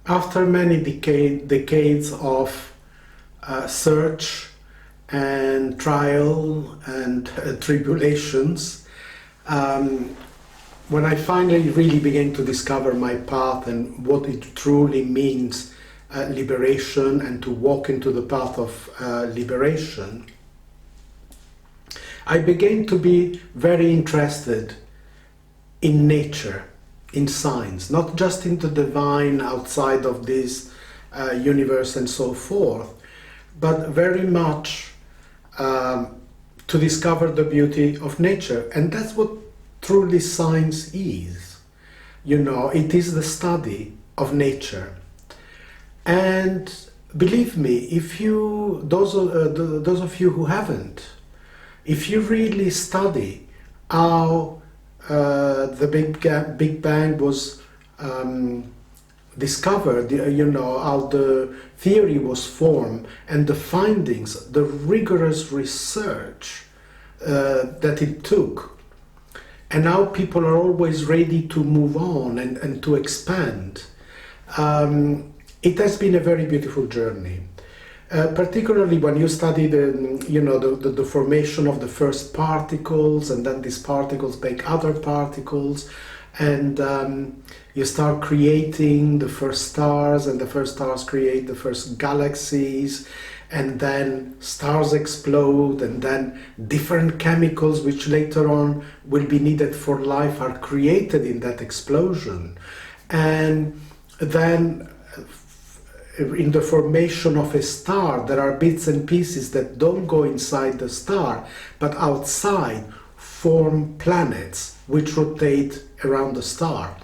After many decades of search and trial and tribulations, when I finally really began to discover my path and what it truly means, liberation, and to walk into the path of liberation, I began to be very interested in nature, in science, not just in the divine outside of this universe and so forth, but very much to discover the beauty of nature. And that's what truly science is. You know, it is the study of nature. And believe me, if you, those of you who haven't, if you really study how the Big Bang was discovered, you know, how the theory was formed, and the findings, the rigorous research that it took, and now people are always ready to move on and to expand. It has been a very beautiful journey. Particularly when you study the formation of the first particles, and then these particles make other particles, and you start creating the first stars, and the first stars create the first galaxies, and then stars explode, and then different chemicals which later on will be needed for life are created in that explosion. And then in the formation of a star, there are bits and pieces that don't go inside the star, but outside form planets which rotate around the star.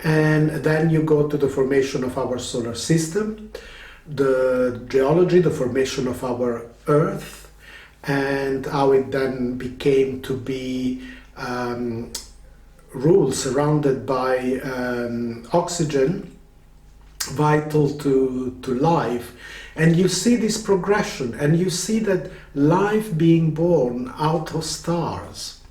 And then you go to the formation of our solar system, the geology, the formation of our Earth, and how it then became to be ruled, surrounded by oxygen, vital to life. And you see this progression, and you see that life being born out of stars,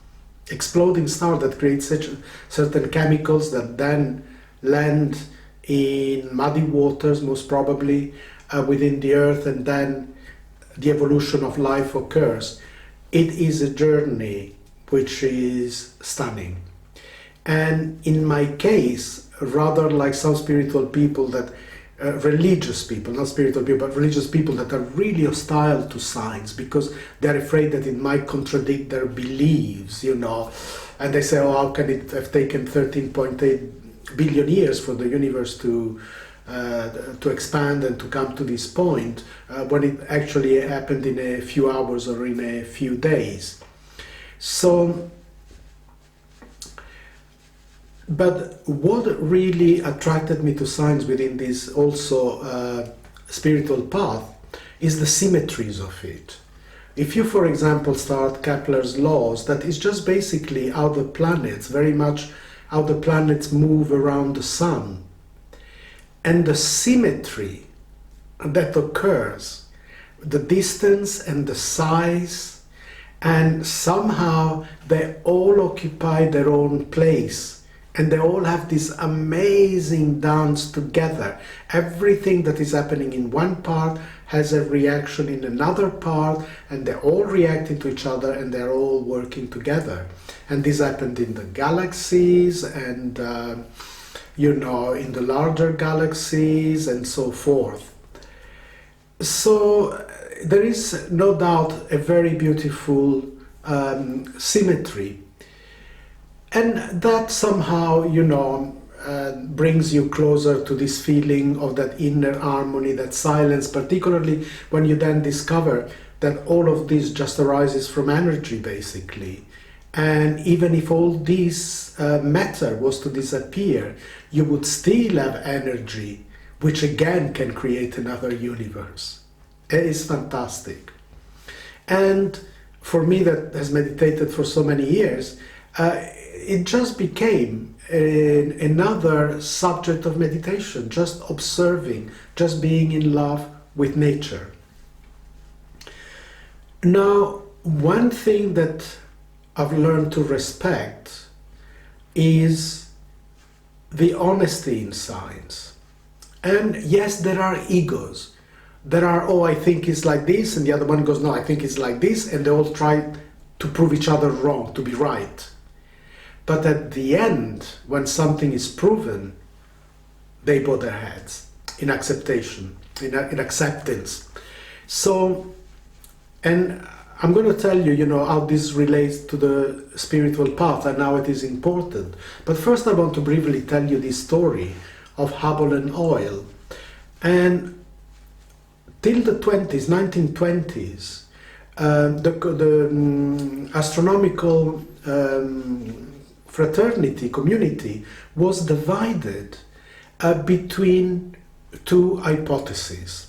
exploding stars that create certain chemicals that then land in muddy waters, most probably within the earth, and then the evolution of life occurs. It is a journey which is stunning. And in my case, rather like some spiritual people that, religious people, not spiritual people, but religious people that are really hostile to science because they're afraid that it might contradict their beliefs, you know, and they say, oh, how can it have taken 13.8 billion years for the universe to expand and to come to this point when it actually happened in a few hours or in a few days. So, but what really attracted me to science within this also spiritual path is the symmetries of it. If you, for example, start Kepler's laws, that is just basically how the planets, very much how the planets move around the sun. And the symmetry that occurs, the distance and the size, and somehow they all occupy their own place. And they all have this amazing dance together. Everything that is happening in one part has a reaction in another part, and they all react into each other, and they're all working together. And this happened in the galaxies, and you know, in the larger galaxies, and so forth. So there is no doubt a very beautiful symmetry. And that somehow, you know, brings you closer to this feeling of that inner harmony, that silence, particularly when you then discover that all of this just arises from energy, basically. And even if all this matter was to disappear, you would still have energy, which again can create another universe. It is fantastic. And for me that has meditated for so many years, it just became another subject of meditation, just observing, just being in love with nature. Now, one thing that I've learned to respect is the honesty in science. And yes, there are egos. There are, oh, I think it's like this, and the other one goes, no, I think it's like this, and they all try to prove each other wrong, to be right. But at the end, when something is proven, they bow their heads in acceptation, in acceptance. So, and I'm going to tell you, you know, how this relates to the spiritual path and how it is important. But first I want to briefly tell you this story of Hubble and Oil. And till the 1920s, the astronomical fraternity, community, was divided between two hypotheses,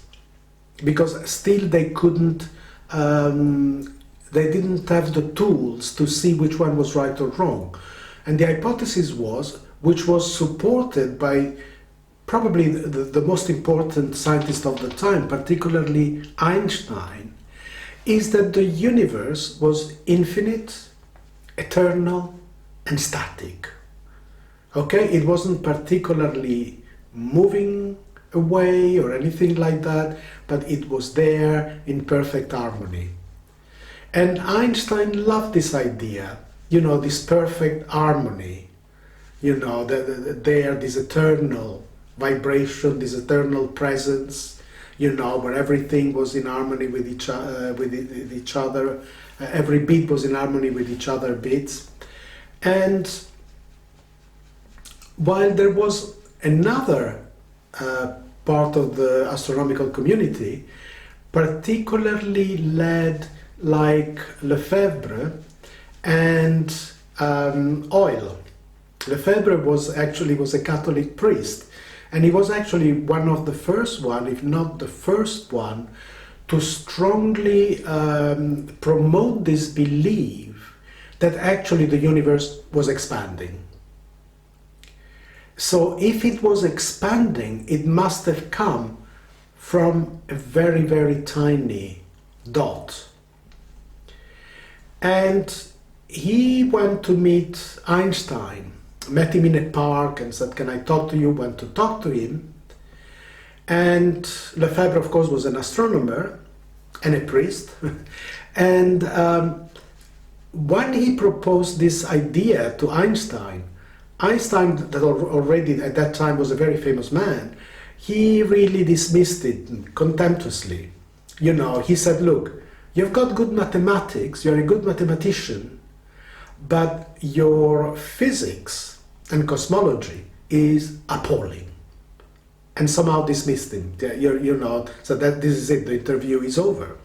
because still they couldn't, they didn't have the tools to see which one was right or wrong. And the hypothesis was, which was supported by probably the most important scientist of the time, particularly Einstein, is that the universe was infinite, eternal, and static. Okay, it wasn't particularly moving away or anything like that, but it was there in perfect harmony. And Einstein loved this idea, you know, this perfect harmony, you know, this eternal vibration, this eternal presence, you know, where everything was in harmony with each other, every beat was in harmony with each other beats. And while there was another part of the astronomical community, particularly led like Lefebvre and Oil. Lefebvre was a Catholic priest, and he was actually one of the first one, if not the first one, to strongly promote this belief that actually the universe was expanding. So if it was expanding, it must have come from a very, very tiny dot. And he went to meet Einstein, met him in a park and said, "Can I talk to you?" Went to talk to him. And Lefebvre, of course, was an astronomer and a priest. And when he proposed this idea to Einstein, Einstein, that already at that time was a very famous man, he really dismissed it contemptuously. You know, he said, "Look, you've got good mathematics, you're a good mathematician, but your physics and cosmology is appalling." And somehow dismissed him, you know, so that this is it, the interview is over.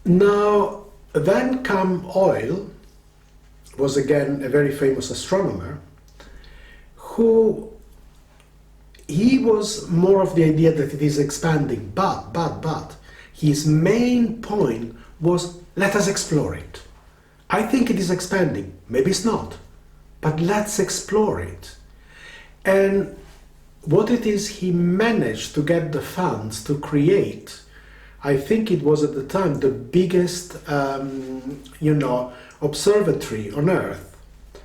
Now, then come Oil, was again a very famous astronomer, who he was more of the idea that it is expanding, but his main point was, let us explore it. I think it is expanding, maybe it's not, but let's explore it. And what it is he managed to get the funds to create, I think it was at the time the biggest, you know, observatory on Earth,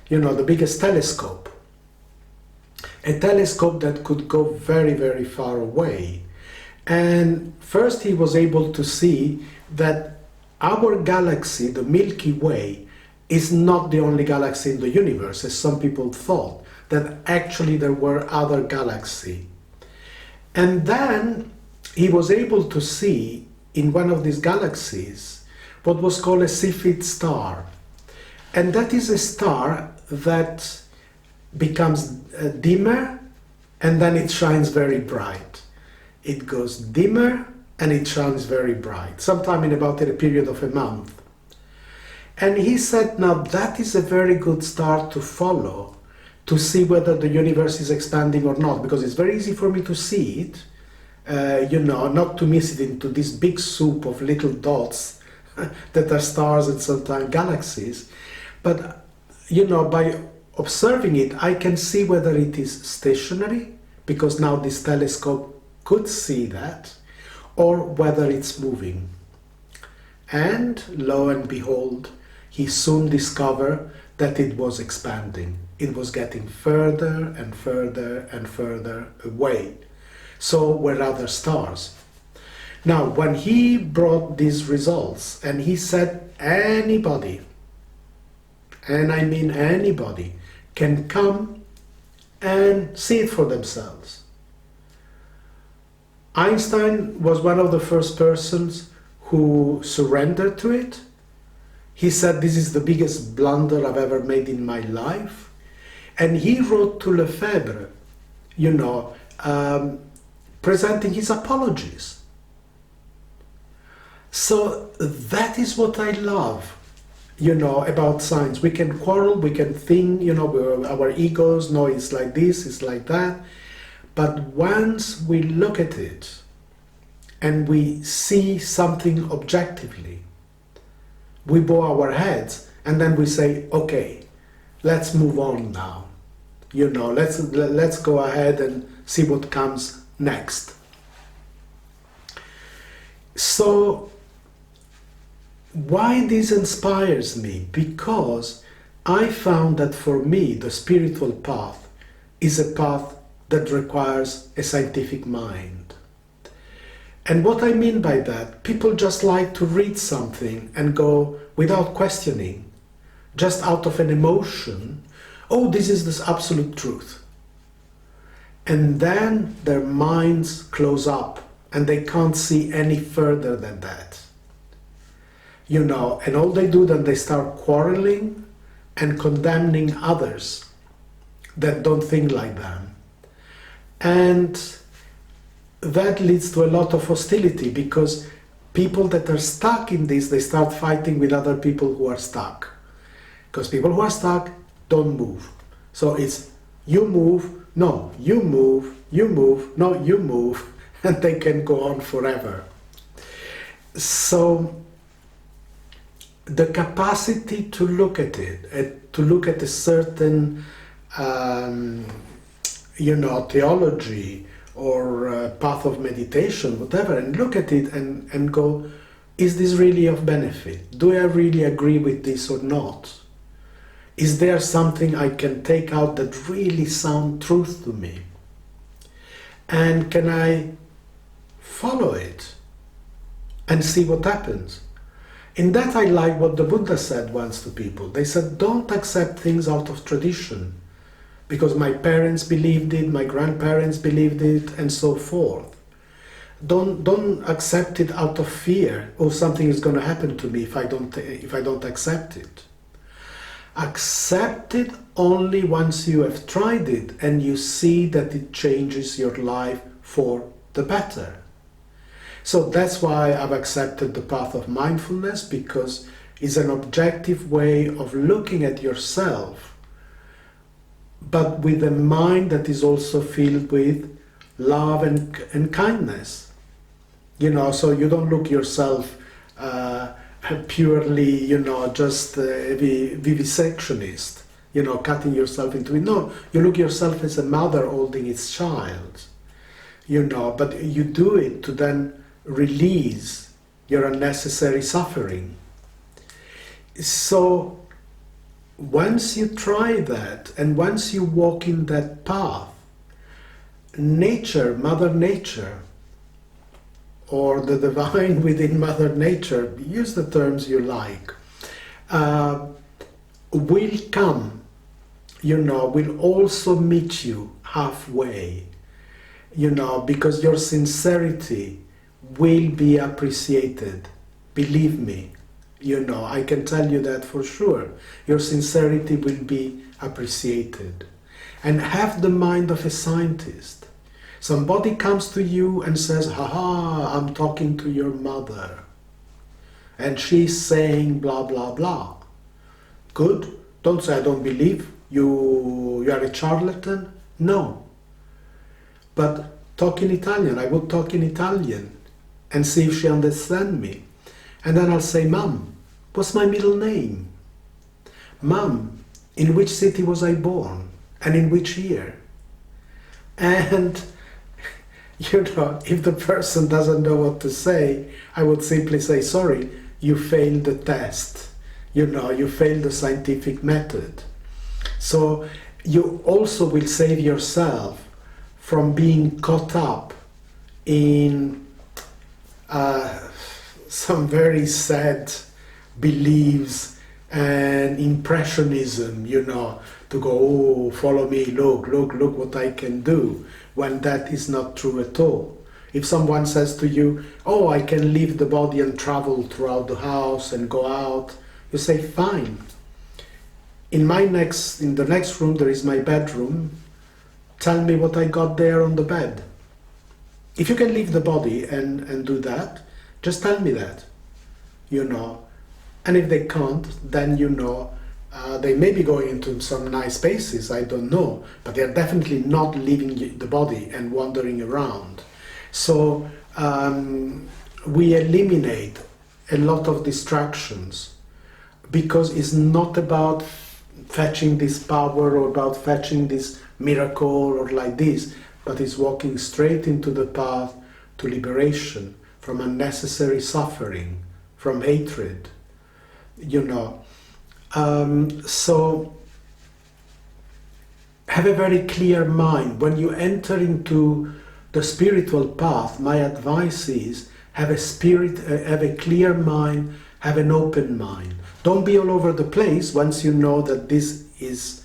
you know, the biggest telescope. A telescope that could go very, very far away. And first he was able to see that our galaxy, the Milky Way, is not the only galaxy in the universe, as some people thought, that actually there were other galaxies. And then he was able to see in one of these galaxies what was called a Cepheid star. And that is a star that becomes dimmer and then it shines very bright. It goes dimmer and it shines very bright, sometime in about a period of a month. And he said, now that is a very good start to follow, to see whether the universe is expanding or not, because it's very easy for me to see it, you know, not to miss it into this big soup of little dots that are stars and sometimes galaxies. But, you know, by observing it, I can see whether it is stationary, because now this telescope could see that, or whether it's moving. And lo and behold, he soon discovered that it was expanding. it was getting further and further and further away. So were other stars. Now, when he brought these results and he said anybody, and I mean anybody, can come and see it for themselves. Einstein was one of the first persons who surrendered to it. He said, this is the biggest blunder I've ever made in my life. And he wrote to Lefebvre, presenting his apologies. So that is what I love, about science. We can quarrel, we can think, our egos, no, it's like this, it's like that. But once we look at it and we see something objectively, we bow our heads and then we say, okay, let's move on now. Let's go ahead and see what comes next. So why this inspires me? Because I found that for me, the spiritual path is a path that requires a scientific mind. And what I mean by that, people just like to read something and go without questioning, just out of an emotion, oh, this is the absolute truth. And then their minds close up and they can't see any further than that. And all they do, then they start quarreling and condemning others that don't think like them. And that leads to a lot of hostility, because people that are stuck in this, they start fighting with other people who are stuck. Because people who are stuck don't move. So it's you move, no, you move, no, you move, and they can go on forever. So the capacity to look at it, to look at a certain theology or path of meditation, whatever, and look at it and go, is this really of benefit? Do I really agree with this or not? Is there something I can take out that really sounds truth to me? And can I follow it and see what happens? In that I like what the Buddha said once to people. They said, don't accept things out of tradition, because my parents believed it, my grandparents believed it, and so forth. Don't accept it out of fear, or something is going to happen to me if I don't accept it. Accept it only once you have tried it and you see that it changes your life for the better. So that's why I've accepted the path of mindfulness, because it's an objective way of looking at yourself, but with a mind that is also filled with love and kindness. So you don't look yourself purely, just a vivisectionist, cutting yourself into it. No, you look yourself as a mother holding its child, but you do it to then release your unnecessary suffering. So once you try that, and once you walk in that path, nature, Mother Nature, or the divine within Mother Nature, use the terms you like, will come, will also meet you halfway, because your sincerity will be appreciated. Believe me, I can tell you that for sure. Your sincerity will be appreciated. And have the mind of a scientist. Somebody comes to you and says, haha, I'm talking to your mother, and she's saying blah, blah, blah. Good. Don't say, I don't believe you are a charlatan. No. But talk in Italian. I would talk in Italian and see if she understands me. And then I'll say, Mum, what's my middle name? Mum, in which city was I born? And in which year? And if the person doesn't know what to say, I would simply say, sorry, you failed the test. You failed the scientific method. So you also will save yourself from being caught up in some very sad beliefs and impressionism, to go, oh, follow me, look what I can do, when that is not true at all. If someone says to you, oh, I can leave the body and travel throughout the house and go out, you say, fine. In the next room there is my bedroom. Tell me what I got there on the bed. If you can leave the body and do that, just tell me that, And if they can't, then they may be going into some nice spaces, I don't know, but they're definitely not leaving the body and wandering around. So we eliminate a lot of distractions, because it's not about fetching this power or about fetching this miracle or like this, but it's walking straight into the path to liberation from unnecessary suffering, from hatred, So have a very clear mind. When you enter into the spiritual path, my advice is have a clear mind, have an open mind. Don't be all over the place. Once you know that this is,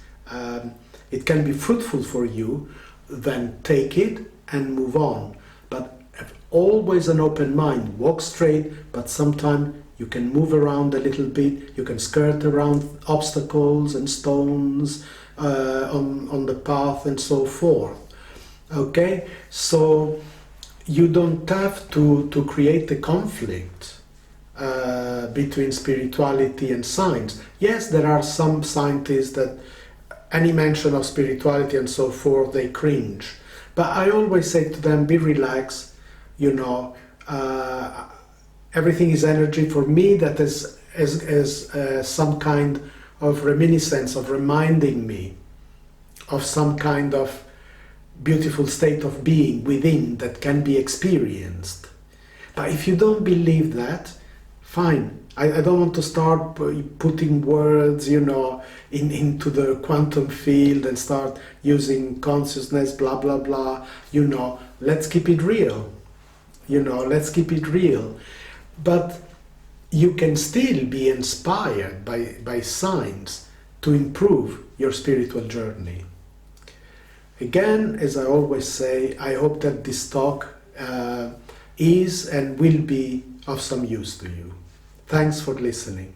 it can be fruitful for you, then take it and move on. But have always an open mind. Walk straight, but sometimes you can move around a little bit. You can skirt around obstacles and stones on the path and so forth. Okay, so you don't have to create a conflict between spirituality and science. Yes, there are some scientists that any mention of spirituality and so forth, they cringe. But I always say to them, be relaxed, everything is energy. For me, that is some kind of reminiscence, of reminding me of some kind of beautiful state of being within that can be experienced. But if you don't believe that, fine. I don't want to start putting words, into the quantum field and start using consciousness, blah, blah, blah. Let's keep it real. Let's keep it real. But you can still be inspired by science to improve your spiritual journey. Again, as I always say, I hope that this talk is and will be of some use to you. Thanks for listening.